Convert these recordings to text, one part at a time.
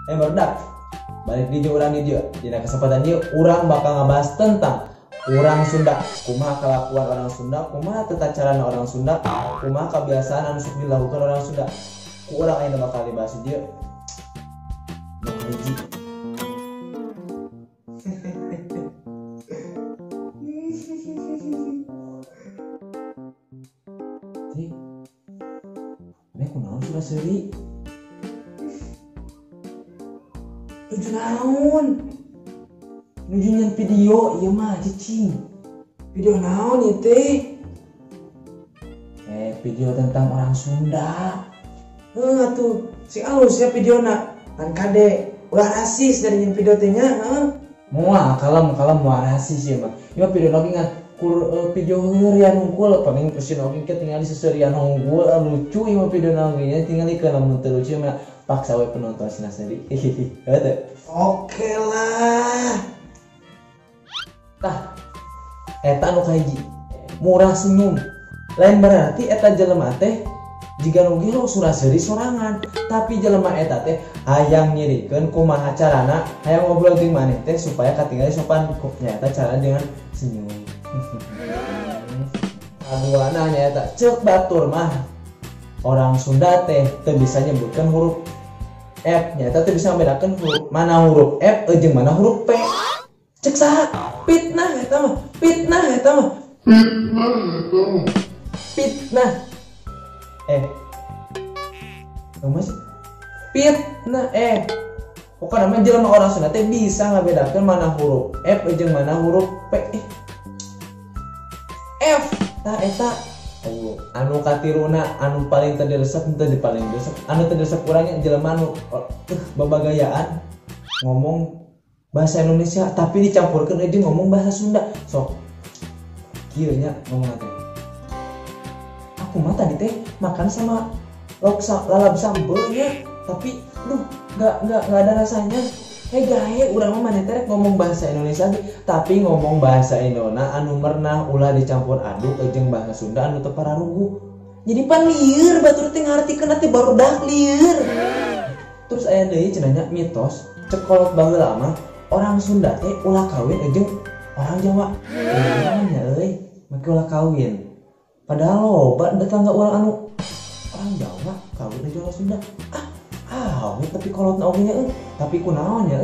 Barudak balik di orang di dia. Di kesempatan dia orang bakal ngebahas tentang orang Sunda, kumaha kelakuan orang Sunda, kumaha tata cara orang Sunda, kumaha kebiasaan anu sok dilakukan orang Sunda. Ku urang aya bakal dibahas dia. Nu hiji. Nek kunaon sudah seuri? Nuju naon? Nuju nyen video, ieu mah cicing. Video naon ieu teh? Video tentang orang Sunda. Tuh, si alus ya videona. Kan kade, ulah rasis dari nyen video teh nya, Moal kalem moal rasis ya mah. Ieu video lagi ngan video heurian hungkul paling peusin oge tinggal di seseurian hungkul lucu ieu video lagi tinggal di lamun teu lucu mah paksa we penonton sina sendiri. Oke lah. Tah, eta anu kahiji murah senyum. Lain berarti eta jelema teh jika nu gelo suraseuri sorangan, tapi jelema eta teh hayang nyirikeun kumaha carana, hayang ngobrol jeung maneh teh supaya katingali sopan. Nyata cara dengan senyum. Aduana nyata ceuk batur mah orang Sunda teh teu bisa nyebutkeun huruf F, nyata teu bisa membedakeun mana huruf F jeung mana huruf P. Cek saha? Fitnah eta mah. Fitnah. Mas fitnah pokoknya mah jelema orang Sunda teh bisa ngabedakeun mana huruf F jeung mana huruf P. F tah eta anu katiruna anu paling terderesep teu paling desep anu terderesep urangnya jelema anu babagayaan ngomong bahasa Indonesia tapi dicampurkeun jeung ngomong bahasa Sunda. Sok kieu nya ngomong teh. Aku mah tadi teh makan sama lalap sambel ya, tapi nggak ada rasanya. Gahe urang mah maneh teh ngomong bahasa Indonesia tapi ngomong bahasa Indona anu merenah ulah dicampur aduk jeung bahasa Sunda anu teu pararunggu. Jadi pan lieur batur teh ngartikeun teh barudak lieur. Terus aya deui cenah mitos cek kolot baheula mah orang Sunda teh ulah kawin jeung orang Jawa. Nya euy, make ulah kawin. Padahal loba tetangga urang anu orang Jawa kawin jeung orang Sunda. Tapi kolotna oge nya tapi kunaon ya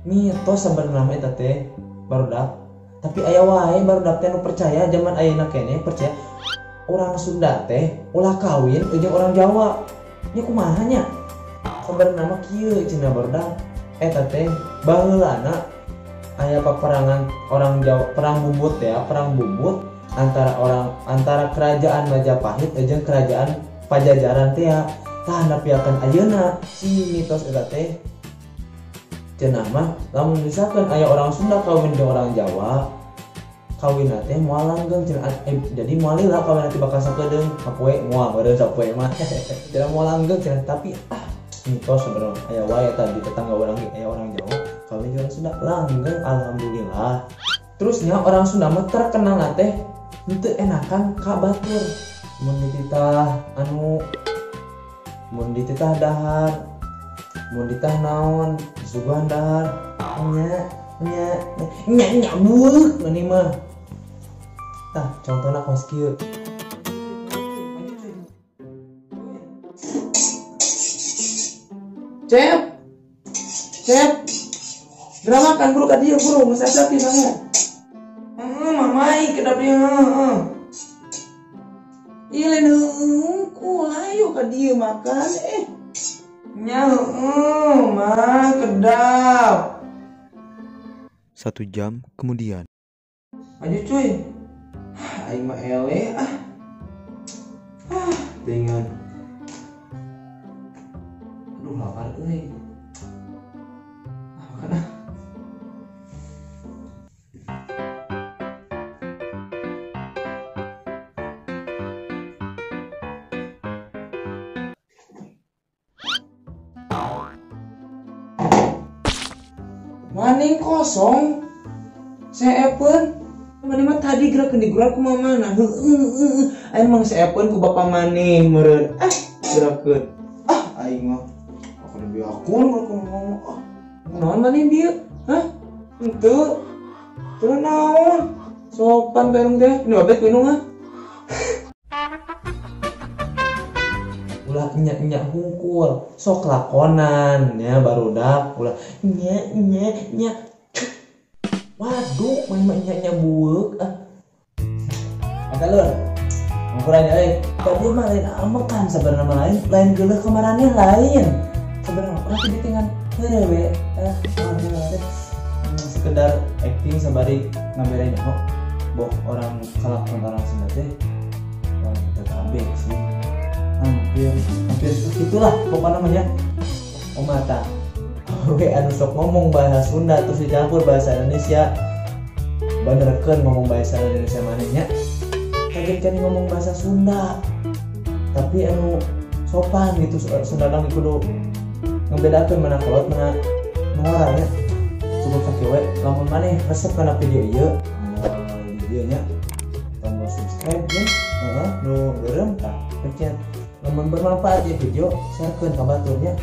mitos sabenerna mah eta teh barudak. Tapi aya wae barudak teh nu percaya zaman ayeuna keneh percaya orang Sunda teh ulah kawin jeung orang Jawa. Nya kumaha nya? Sabenerna mah kieu cenah barudak. Eta teh baheulana aya peperangan orang Jawa, perang bubut antara kerajaan Majapahit jeung kerajaan Pajajaran teh ya. Tah napiakeun ayeuna si mitos eta teh cenah mah lamun misalkan aya orang Sunda kawin jeung orang Jawa, kawinna teh moal langgeng cenah jadi moal lila kawin nanti bakal sakedeung sapoe moal beureun sapoe mah cenah moal langgeng cenah. Tapi mitos sebenarnya aya wae tadi tetangga urang aya orang Jawa kawin jeung orang Sunda langgeng alhamdulillah. Terusnya orang Sunda mah terkenal teh henteu enakan ka batur. Mun dititah dahar, mun ditah naon, suguhan dahar, nya buuk meni mah. Tah contohna kos kieu. Cep, drama kan buru ka dieu buru, geus asa ti sange. Mamai ke dapur Ile nungku ayo ka dieu makan nya mah kedap. 1 jam kemudian. Maju cuy. Aing mah ele dengan aduh lapar euy. Makan maning kosong seepeun mani mah tadi gerakeun digurak ku mamana aing mah seepeun ku bapa maning meureun gerakeun aing mah kan biakun aku ngomong naon mana dia itu tuh naon sopan bareng deh ini babet minum ulah nyak hungkul sok lakonan ya barudak ulah nyak waduh main nyak buek ada lur ngurangnya tadi mah lain amekan sebenarnya lain geuleuh kemarannya lain sebenarnya orang tadi tinggal herewe sekedar acting sabari ngambilin boh orang kalak orang Sunda teh kita kabeh sih hampir itulah pokoknya namanya omata we anu sok ngomong bahasa Sunda terus dicampur bahasa Indonesia benerkeun ngomong bahasa Indonesia manehnya kaget kan ngomong bahasa Sunda tapi anu sopan gitu Sunda nang kudu ngebedakeun mana kolot mana ngorangnya cukup sakieu we lamun maneh resep kana video ieu videonya tombol subscribe ya nu beureum tah pencet lamun bermanfaat ya video sharekeun ka baturnya